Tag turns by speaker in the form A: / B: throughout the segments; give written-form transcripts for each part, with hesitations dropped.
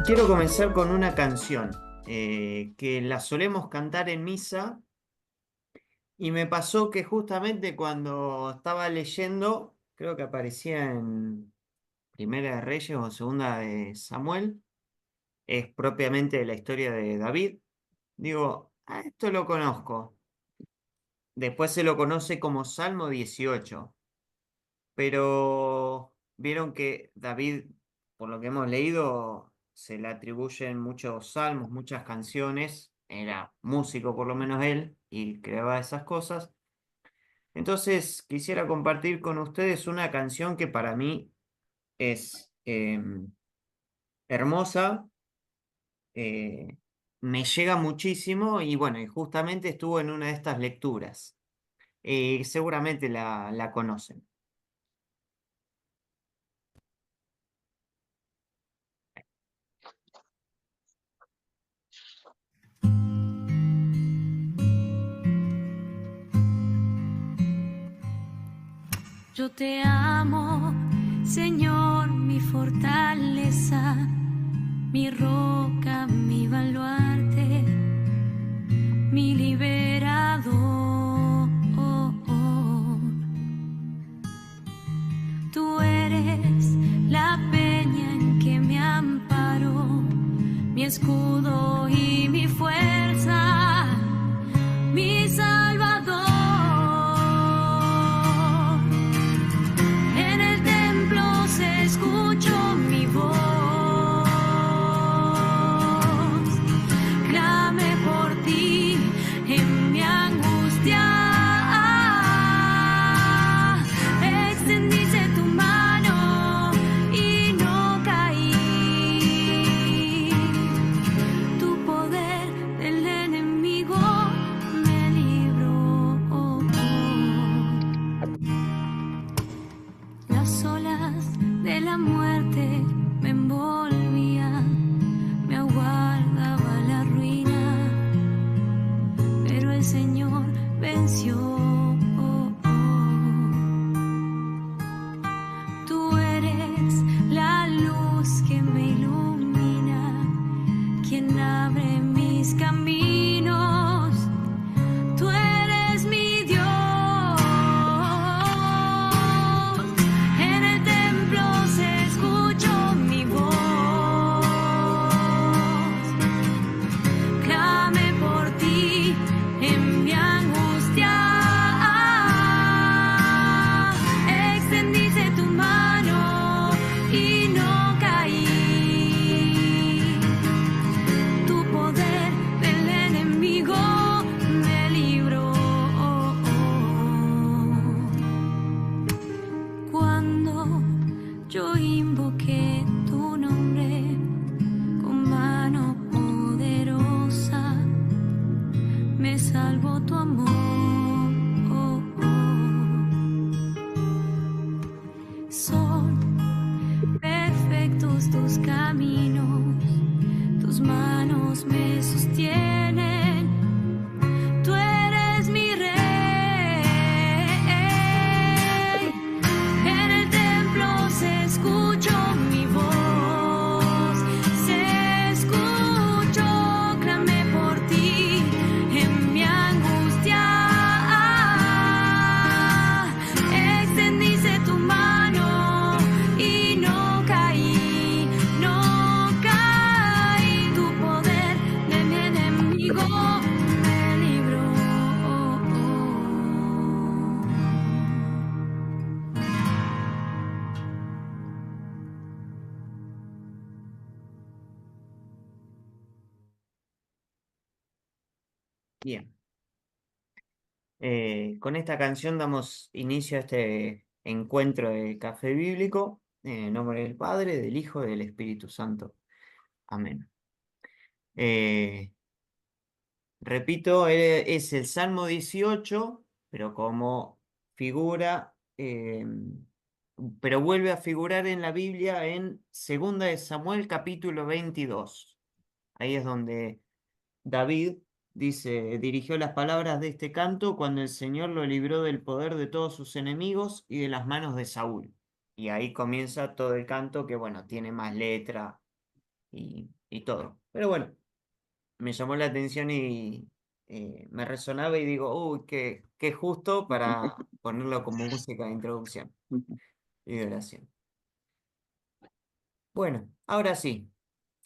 A: Quiero comenzar con una canción que la solemos cantar en misa y me pasó que justamente cuando estaba leyendo, creo que aparecía en Primera de Reyes o Segunda de Samuel, es propiamente la historia de David. Digo, esto lo conozco. Después se lo conoce como Salmo 18, pero vieron que David, por lo que hemos leído, se le atribuyen muchos salmos, muchas canciones, era músico por lo menos él y creaba esas cosas. Entonces quisiera compartir con ustedes una canción que para mí es hermosa, eh, me llega muchísimo y bueno, y justamente estuvo en una de estas lecturas. Seguramente la conocen.
B: Yo te amo, Señor, mi fortaleza, mi roca, mi baluarte, mi liberador. Tú eres la peña en que me amparo, mi escudo y mi fuerza, mi Salvador. En el templo se escuchó mi voz, clamé por ti en mi angustia. Extendiste tu mano y no caí. Tu poder del enemigo me libró. Las olas de la muerte me envolvían, me aguardaba la ruina, pero el Señor venció. Tú eres la luz que me ilumina, quien abre mis caminos. Tú eres mi Dios. En el templo se escuchó mi voz. Clamé por ti en mi angustia. Extendiste tu mano y no caí. Tu poder del enemigo me libró. Cuando yo invoqué tu nombre con mano poderosa, me salvó tu amor. Son perfectos tus caminos, tus manos me sostienen. Tú eres mi rey. En el templo se escuchó mi voz, se escuchó, clamé por ti en mi angustia. Extendiste tu mano y no caí, no caí. Tu poder de mi enemigo me libró.
A: Bien. Con esta canción damos inicio a este encuentro de Café Bíblico, en nombre del Padre, del Hijo y del Espíritu Santo. Amén. Eh, Repito, es el Salmo 18, pero como figura, pero vuelve a figurar en la Biblia en Segunda de Samuel, capítulo 22. Ahí es donde David dice, dirigió las palabras de este canto cuando el Señor lo libró del poder de todos sus enemigos y de las manos de Saúl. y ahí comienza todo el canto que, bueno, tiene más letra y todo. Pero bueno, me llamó la atención y me resonaba y digo, uy, qué justo para ponerlo como música de introducción y de oración. Bueno, ahora sí,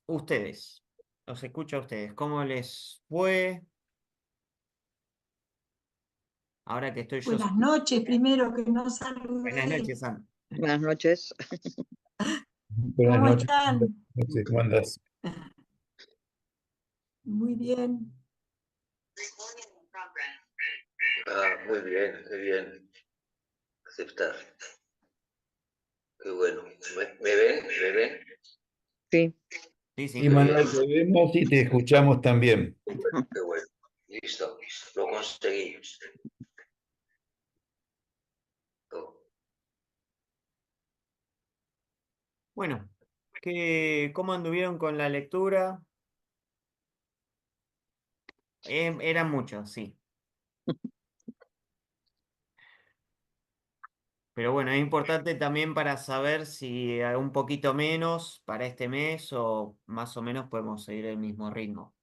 A: ustedes, los escucho a ustedes, ¿cómo les fue? Ahora que estoy yo.
C: Buenas noches, primero que no
A: Buenas
C: saludé.
A: noches, Ana.
D: Buenas noches.
E: Buenas
C: ¿Cómo
E: noches.
C: están?
E: ¿Cómo andas?
C: Muy bien.
F: Muy bien, qué bien. Aceptar. Qué bueno. ¿Me ven? ¿Me ven?
D: Sí,
A: Sí,
E: Sí,
A: sí.
E: Manuel, te vemos y te escuchamos también.
F: Qué bueno. Listo. Lo conseguí. Oh.
A: Bueno, ¿cómo anduvieron con la lectura? Eran muchos, sí. Pero bueno, es importante también para saber si hay un poquito menos para este mes o más o menos podemos seguir el mismo ritmo.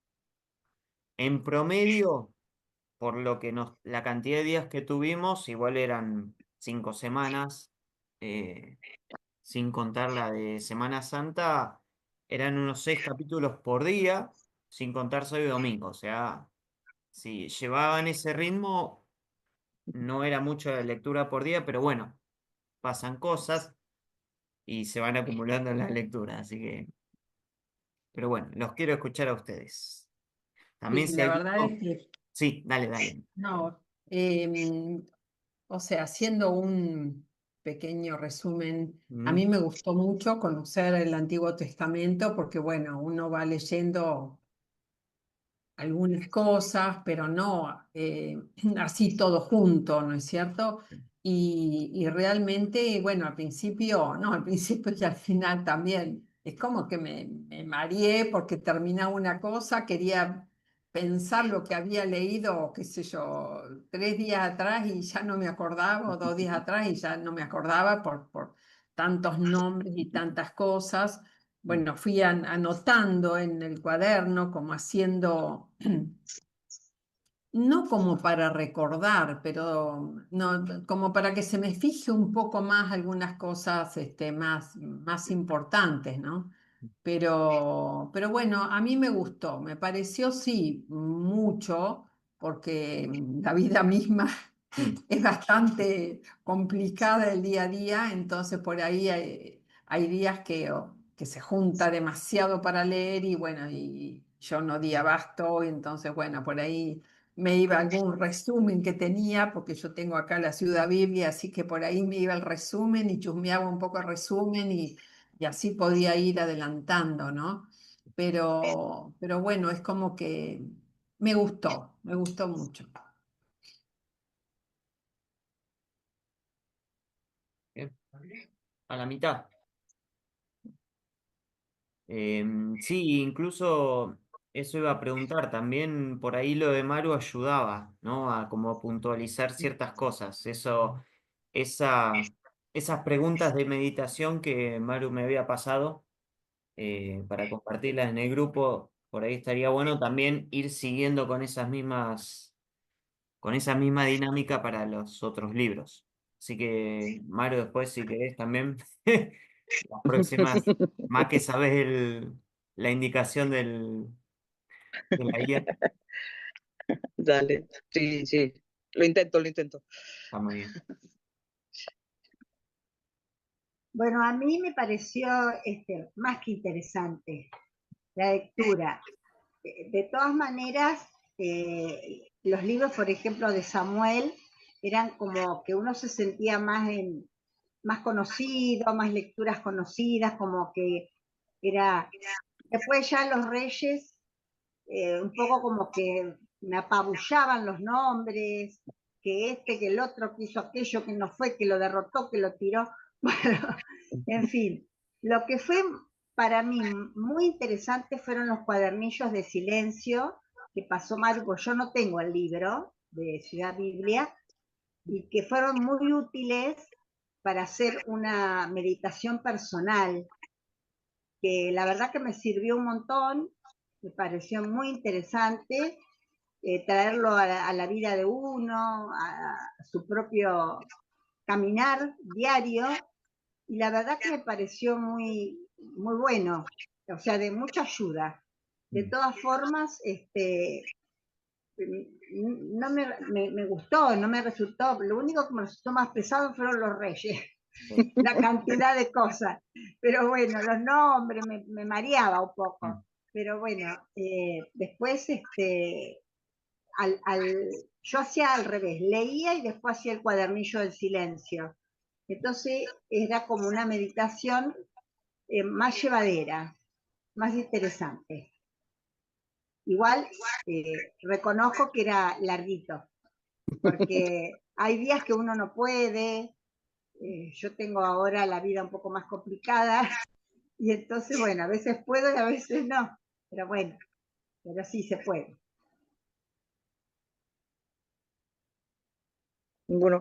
A: En promedio, por lo que la cantidad de días que tuvimos, igual eran 5 semanas, sin contar la de Semana Santa, eran unos 6 capítulos por día, sin contar sábado y domingo. O sea, si llevaban ese ritmo, no era mucho de lectura por día, pero bueno, pasan cosas y se van acumulando en las lecturas, así que, pero bueno, los quiero escuchar a ustedes.
C: Sí,
A: También si
C: la
A: hay
C: verdad
A: gusto,
C: es que
A: sí, dale, dale.
C: no. O sea, haciendo un pequeño resumen, a mí
A: Mm,
C: me gustó mucho conocer el Antiguo Testamento porque, bueno, uno va leyendo algunas cosas, pero no así todo junto, ¿no es cierto? Y realmente, bueno, al principio, no, al principio y al final también, es como que me mareé porque terminaba una cosa, quería pensar lo que había leído, qué sé yo, 3 días atrás y ya no me acordaba, o 2 días atrás y ya no me acordaba por tantos nombres y tantas cosas. Bueno, fui anotando en el cuaderno, como haciendo, no como para recordar, pero no, como para que se me fije un poco más algunas cosas más importantes, ¿no? Pero bueno, a mí me gustó, me pareció sí mucho, porque la vida misma
A: mm,
C: es bastante complicada el día a día, entonces por ahí hay días que se junta demasiado para leer y bueno, y yo no di abasto, y entonces bueno, por ahí me iba algún resumen que tenía, porque yo tengo acá la Ciudad Biblia, así que por ahí me iba el resumen y chusmeaba un poco el resumen y así podía ir adelantando, ¿no? Pero bueno, es como que me gustó mucho.
A: bien. A la mitad. Sí, incluso eso iba a preguntar, también por ahí lo de Maru ayudaba, ¿no? A como puntualizar ciertas cosas. Esa, esas preguntas de meditación que Maru me había pasado para compartirlas en el grupo, por ahí estaría bueno también ir siguiendo con esa misma dinámica para los otros libros. Así que, Maru, después, si querés también, las próximas, más que sabes la indicación de la guía,
D: dale. Sí, sí. Lo intento, lo intento.
A: está muy bien.
G: Bueno, a mí me pareció más que interesante la lectura. De todas maneras, los libros, por ejemplo, de Samuel, eran como que uno se sentía más conocido, más lecturas conocidas, como que era... Después ya los reyes, un poco como que me apabullaban los nombres, que el otro, que hizo aquello, que no fue, que lo derrotó, que lo tiró. Bueno, en fin, lo que fue para mí muy interesante fueron los cuadernillos de silencio que pasó Marco. Yo no tengo el libro de Ciudad Biblia y que fueron muy útiles para hacer una meditación personal, que la verdad que me sirvió un montón, me pareció muy interesante traerlo a la vida de uno, a su propio caminar diario, y la verdad que me pareció muy bueno, o sea, de mucha ayuda. De todas formas, no me gustó, no me resultó, lo único que me resultó más pesado fueron los reyes, la cantidad de cosas, pero bueno, los nombres me mareaba un poco, pero bueno, después yo hacía al revés, leía y después hacía el cuadernillo del silencio, entonces era como una meditación más llevadera, más interesante. Igual reconozco que era larguito, porque hay días que uno no puede, yo tengo ahora la vida un poco más complicada, y entonces, bueno, a veces puedo y a veces no, pero bueno, pero sí se puede.
D: Bueno,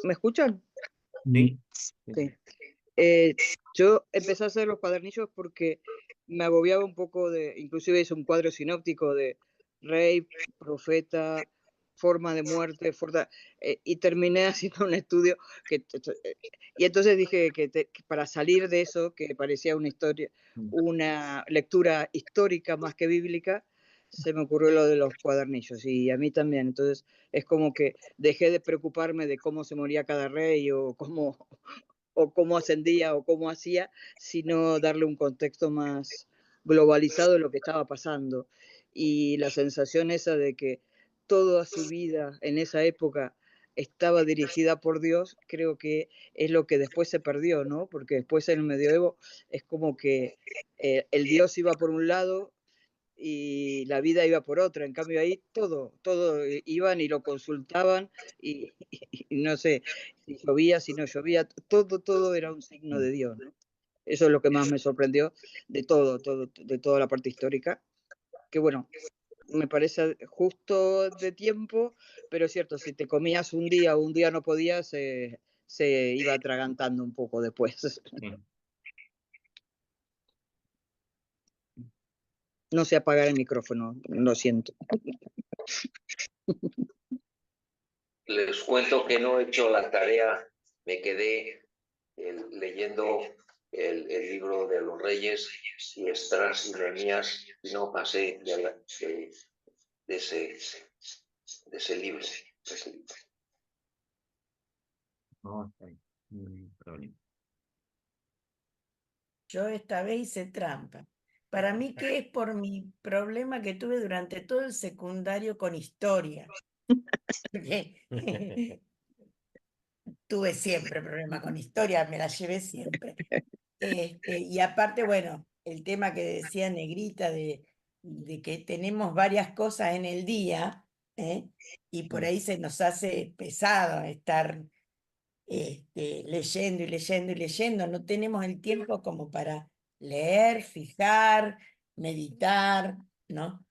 D: ¿me escuchan?
A: Sí.
D: Sí. Yo empecé a hacer los cuadernillos porque me agobiaba un poco inclusive hice un cuadro sinóptico de rey, profeta, forma de muerte, y terminé haciendo un estudio y entonces dije que para salir de eso, que parecía una historia, una lectura histórica más que bíblica, se me ocurrió lo de los cuadernillos, y a mí también. Entonces es como que dejé de preocuparme de cómo se moría cada rey o cómo ascendía o cómo hacía, sino darle un contexto más globalizado de lo que estaba pasando. Y la sensación esa de que toda su vida en esa época estaba dirigida por Dios, creo que es lo que después se perdió, ¿no? Porque después en el medioevo es como que el Dios iba por un lado y la vida iba por otra. En cambio ahí todo iban y lo consultaban y no sé si llovía, si no llovía, todo era un signo de Dios, ¿no? Eso es lo que más me sorprendió de de toda la parte histórica, que bueno, me parece justo de tiempo, pero es cierto, si te comías un día o un día no podías, se iba atragantando un poco después.
A: Sí.
D: No sé apagar el micrófono, lo siento.
F: Les cuento que no he hecho la tarea, me quedé leyendo el libro de los Reyes y Esdras y Nehemías, y no pasé de ese libro.
A: No, está bien, no hay problema.
H: Yo esta vez hice trampa. Para mí que es por mi problema que tuve durante todo el secundario con historia. Porque tuve siempre problema con historia, me la llevé siempre. Y aparte, bueno, el tema que decía Negrita de que tenemos varias cosas en el día, ¿eh? Y por ahí se nos hace pesado estar leyendo y leyendo y leyendo. No tenemos el tiempo como para leer, fijar, meditar, ¿no?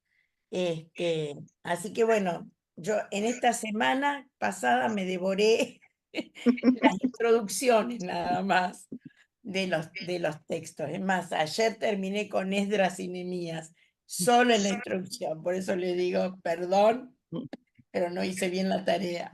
H: Así que bueno, yo en esta semana pasada me devoré las introducciones nada más de los textos. Es más, ayer terminé con Esdras y Nehemías, solo en la introducción. Por eso le digo perdón, pero no hice bien la tarea.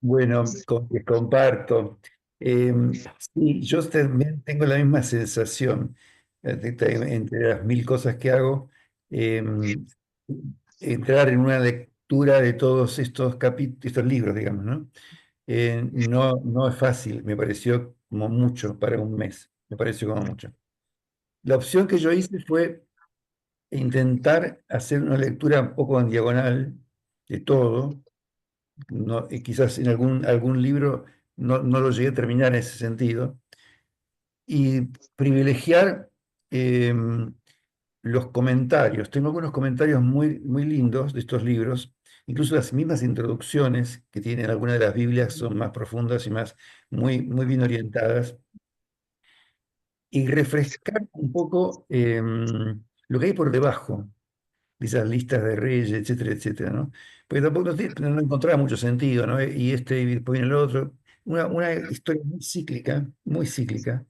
E: Bueno, que comparto. Sí, yo también tengo la misma sensación entre las mil cosas que hago. Entrar en una lectura de todos estos estos libros, digamos, ¿no? No es fácil, me pareció como mucho para un mes, me pareció como mucho. La opción que yo hice fue intentar hacer una lectura un poco en diagonal de todo. No, y quizás en algún libro no lo llegué a terminar en ese sentido, y privilegiar los comentarios. Tengo algunos comentarios muy lindos de estos libros, incluso las mismas introducciones que tienen algunas de las Biblias son más profundas y muy bien orientadas, y refrescar un poco lo que hay por debajo. de esas listas de reyes, etcétera, etcétera, ¿no? Porque tampoco no encontraba mucho sentido, ¿no? Y después viene el otro. Una historia muy cíclica,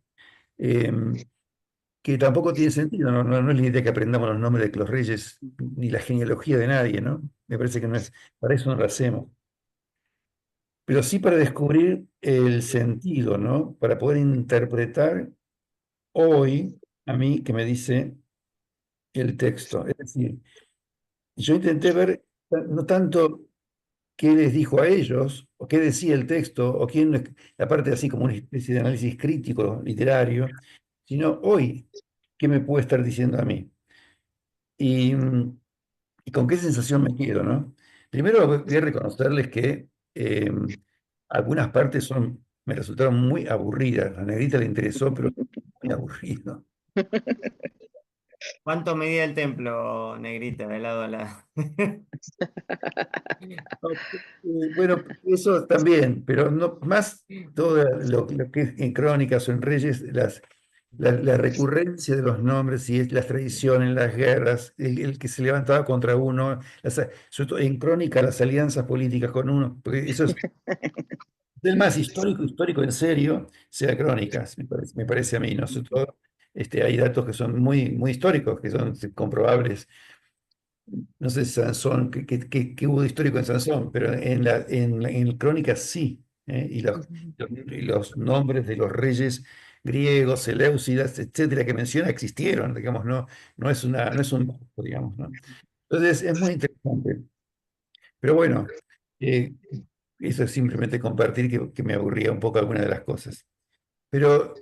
E: que tampoco tiene sentido, no es la idea que aprendamos los nombres de los reyes ni la genealogía de nadie, ¿no? Me parece que no es, para eso no lo hacemos. Pero sí para descubrir el sentido, ¿no? Para poder interpretar hoy a mí que me dice el texto. Es decir, yo intenté ver no tanto qué les dijo a ellos, o qué decía el texto, o quién, aparte así como una especie de análisis crítico, literario, sino hoy, qué me puede estar diciendo a mí. Y, y con qué sensación me quedo, ¿no? Primero voy a reconocerles que algunas partes me resultaron muy aburridas. A Negrita le interesó, pero muy aburrido.
A: ¿Cuánto medía el templo, Negrita, de lado a lado?
E: Bueno, eso también, pero no, más todo lo que es en Crónicas o en Reyes, la recurrencia de los nombres y las tradiciones, las guerras, el que se levantaba contra uno, sobre todo en Crónica las alianzas políticas con uno, porque eso es el más histórico en serio, sea Crónicas, me parece a mí, ¿no? Sobre todo, hay datos que son muy históricos, que son comprobables. No sé si Sansón, qué hubo de histórico en Sansón, pero en Crónicas sí, ¿eh? Y los nombres de los reyes griegos, Seleucidas, etcétera, que menciona existieron, digamos, no es un dato, digamos, ¿no? Entonces es muy interesante. Pero bueno, eh, eso es simplemente compartir que me aburría un poco alguna de las cosas. Pero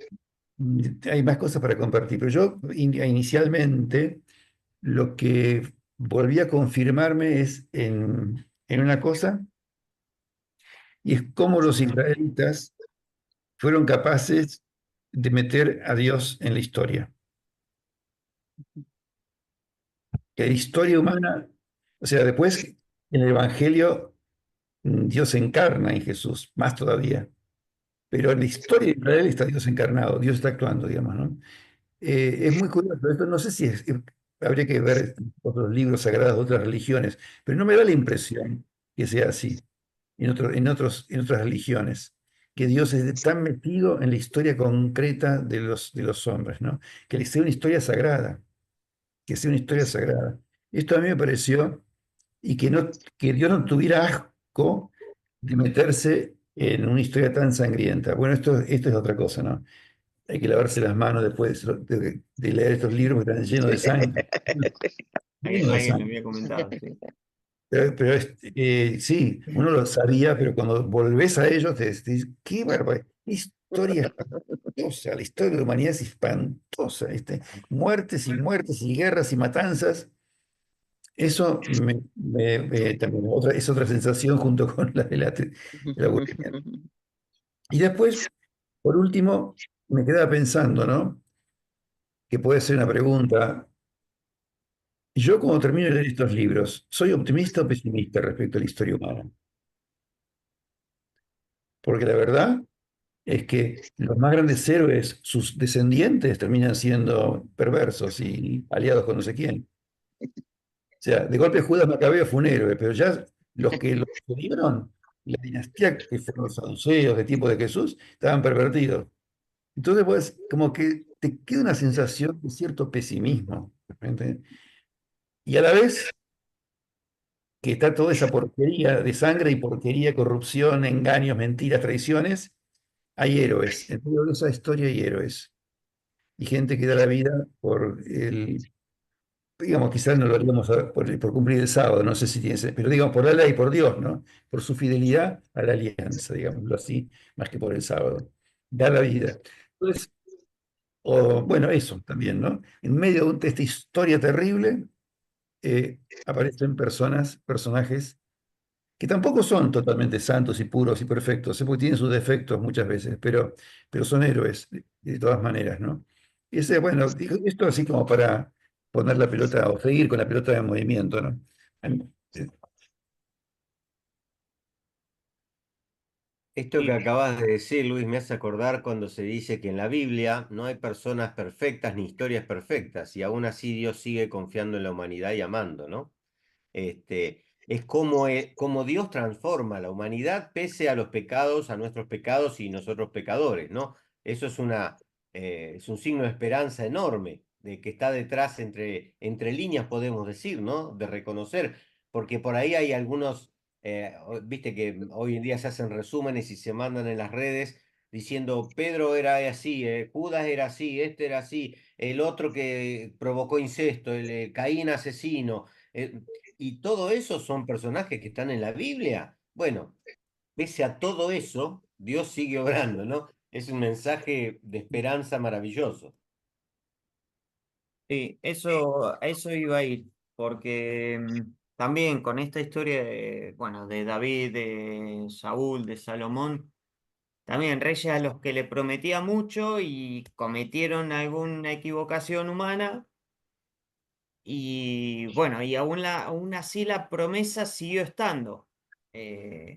E: hay más cosas para compartir. Pero yo inicialmente lo que volví a confirmarme es en una cosa, y es cómo los israelitas fueron capaces de meter a Dios en la historia. Que la historia humana, o sea, después en el Evangelio Dios se encarna en Jesús, más todavía. Pero en la historia de Israel está Dios encarnado, Dios está actuando, digamos, ¿no? Es muy curioso, esto no sé si habría que ver otros libros sagrados de otras religiones, pero no me da la impresión que sea así en otras religiones, que Dios es tan metido en la historia concreta de los hombres, ¿no? Que le sea una historia sagrada, que sea una historia sagrada. Esto a mí me pareció, y que Dios no tuviera asco de meterse en una historia tan sangrienta. Bueno, esto es otra cosa, ¿no? Hay que lavarse las manos después de leer estos libros que están llenos de sangre. Llenos de
A: Alguien me
E: sangre.
A: había comentado, sí.
E: Pero sí, uno lo sabía, pero cuando volvés a ellos, te decís, qué barbaridad, qué historia espantosa, la historia de la humanidad es espantosa, muertes y muertes y guerras y matanzas. Eso también es otra sensación junto con la del aburrimiento. Y después, por último, me quedaba pensando, ¿no? Que puede ser una pregunta. Yo cuando termino de leer estos libros, ¿soy optimista o pesimista respecto a la historia humana? Porque la verdad es que los más grandes héroes, sus descendientes, terminan siendo perversos y aliados con no sé quién. O sea, de golpe Judas Macabeo fue un héroe, pero ya los que lo sucedieron, la dinastía que fueron los saduceos de tiempo de Jesús, estaban pervertidos. Entonces, pues, como que te queda una sensación de cierto pesimismo. ¿De repente? Y a la vez que está toda esa porquería de sangre y porquería, corrupción, engaños, mentiras, traiciones, hay héroes. En medio de esa historia hay héroes. Y gente que da la vida digamos, quizás no lo haríamos por cumplir el sábado, no sé si tiene pero digamos, por la ley, por Dios, ¿no? Por su fidelidad a la alianza, digámoslo así, más que por el sábado. Da la vida. Entonces, bueno, eso también, ¿no? En medio de esta historia terrible, aparecen personajes que tampoco son totalmente santos y puros y perfectos, porque tienen sus defectos muchas veces, pero son héroes de todas maneras, ¿no? Y bueno, digo, esto así como para poner la pelota o seguir con la pelota de movimiento, ¿no? Eh,
I: Esto
A: Y
I: que acabas de decir, Luis, me hace acordar cuando se dice que en la Biblia no hay personas perfectas ni historias perfectas, y aún así Dios sigue confiando en la humanidad y amando, ¿no? Es como Dios transforma a la humanidad pese a los pecados, a nuestros pecados y nosotros pecadores, ¿no? Eso es un signo de esperanza enorme, de que está detrás entre líneas, podemos decir, ¿no? De reconocer, porque por ahí hay algunos, viste que hoy en día se hacen resúmenes y se mandan en las redes diciendo, Pedro era así, Judas era así, este era así, el otro que provocó incesto, el Caín asesino. eh, y todo eso son personajes que están en la Biblia. Bueno, pese a todo eso, Dios sigue obrando, ¿no? Es un mensaje de esperanza maravilloso.
A: sí, eso, a eso iba a ir, porque también con esta historia de, bueno, de David, de Saúl, de Salomón, también reyes a los que le prometía mucho y cometieron alguna equivocación humana. Y bueno, y aún así la promesa siguió estando. Eh,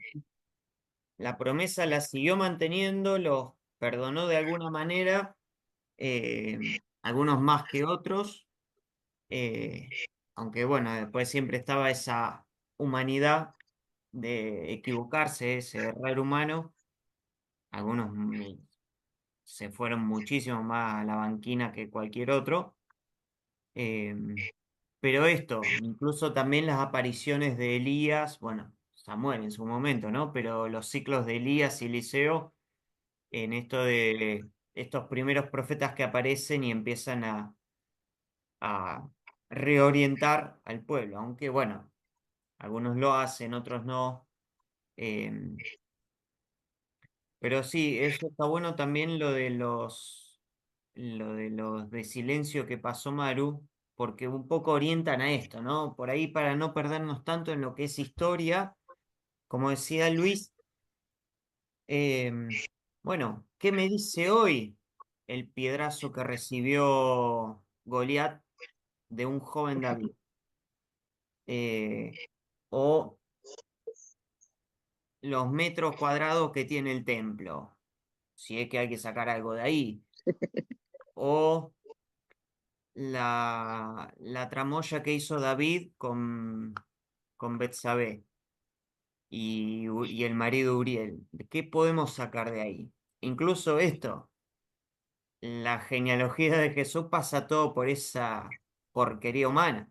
A: la promesa la siguió manteniendo, los perdonó de alguna manera, algunos más que otros, eh, aunque bueno, después siempre estaba esa humanidad de equivocarse, ese error humano. Algunos se fueron muchísimo más a la banquina que cualquier otro. Pero esto, incluso también las apariciones de Elías, bueno, Samuel en su momento, ¿no? Pero los ciclos de Elías y Eliseo, en esto de estos primeros profetas que aparecen y empiezan a reorientar al pueblo, aunque bueno, algunos lo hacen, otros no. em, pero sí, eso está bueno también lo de los de silencio que pasó Maru, porque un poco orientan a esto, ¿no? Por ahí para no perdernos tanto en lo que es historia, como decía Luis, em, bueno, ¿qué me dice hoy el piedrazo que recibió Goliat de un joven David? Eh, o los metros cuadrados que tiene el templo, si es que hay que sacar algo de ahí, o la tramoya que hizo David con Betsabé y el marido Uriel. ¿Qué podemos sacar de ahí? Incluso esto, la genealogía de Jesús pasa todo por esa porquería humana.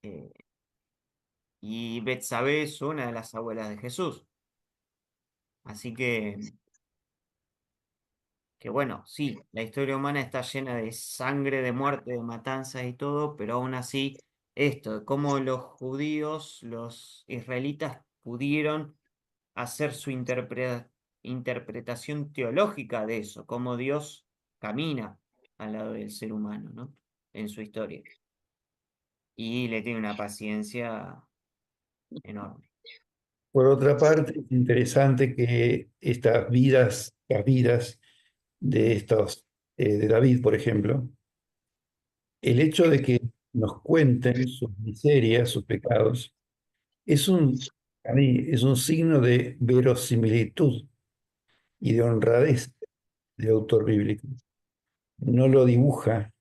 A: Eh, y Betsabé es una de las abuelas de Jesús. Así que bueno, sí, la historia humana está llena de sangre, de muerte, de matanzas y todo, pero aún así, esto, de cómo los judíos, los israelitas pudieron hacer su interpretación teológica de eso, cómo Dios camina al lado del ser humano, ¿no? En su historia. Y le tiene una paciencia enorme.
E: Por otra parte, es interesante que las vidas de de David, por ejemplo, el hecho de que nos cuenten sus miserias, sus pecados, a mí, es un signo de verosimilitud y de honradez del autor bíblico. No lo dibuja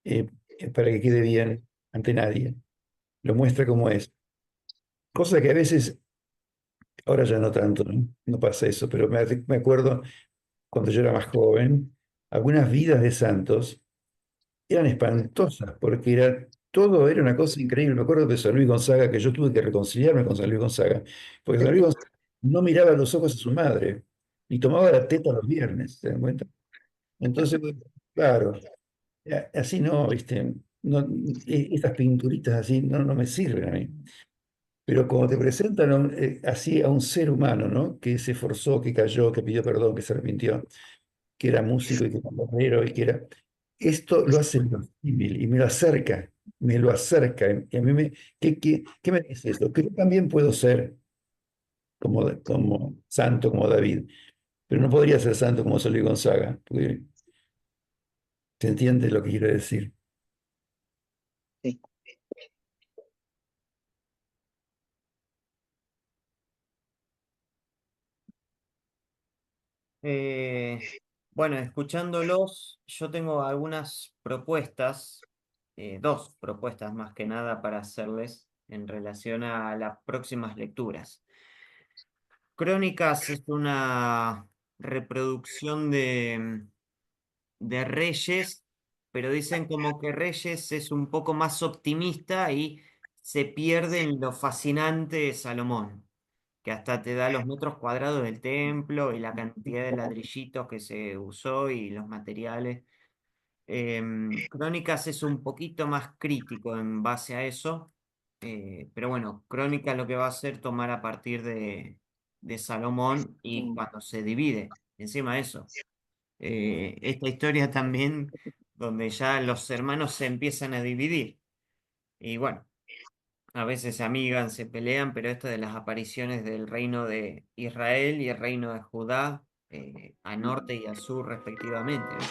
E: eh, para que quede bien ante nadie, lo muestra como es. Cosa que a veces, ahora ya no tanto, ¿no? No pasa eso, pero me acuerdo cuando yo era más joven, algunas vidas de santos eran espantosas, porque todo era una cosa increíble. Me acuerdo de San Luis Gonzaga, que yo tuve que reconciliarme con San Luis Gonzaga, porque San Luis Gonzaga no miraba a los ojos a su madre, y tomaba la teta los viernes, ¿se dan cuenta? Entonces, bueno, claro, así no, ¿viste? No, estas pinturitas así no me sirven a mí. Pero como te presentan así a un ser humano, ¿no? Que se esforzó, que cayó, que pidió perdón, que se arrepintió, que era músico y que era bombero y que era... Esto lo hace verosímil y me lo acerca. Y a mí ¿qué me dice esto? Que yo también puedo ser como santo, como David, pero no podría ser santo como Solís Gonzaga, porque se entiende lo que quiero decir.
D: Sí.
A: Bueno, escuchándolos, yo tengo algunas propuestas, dos propuestas más que nada para hacerles en relación a las próximas lecturas. Crónicas es una reproducción de Reyes, pero dicen como que Reyes es un poco más optimista y se pierde en lo fascinante de Salomón, que hasta te da los metros cuadrados del templo y la cantidad de ladrillitos que se usó y los materiales. Crónicas es un poquito más crítico en base a eso, pero bueno, Crónicas lo que va a hacer tomar a partir de Salomón y cuando se divide, encima de eso. Esta historia también donde ya los hermanos se empiezan a dividir y bueno, a veces se amigan, se pelean, pero esto de las apariciones del reino de Israel y el reino de Judá, a norte y al sur respectivamente, ¿no?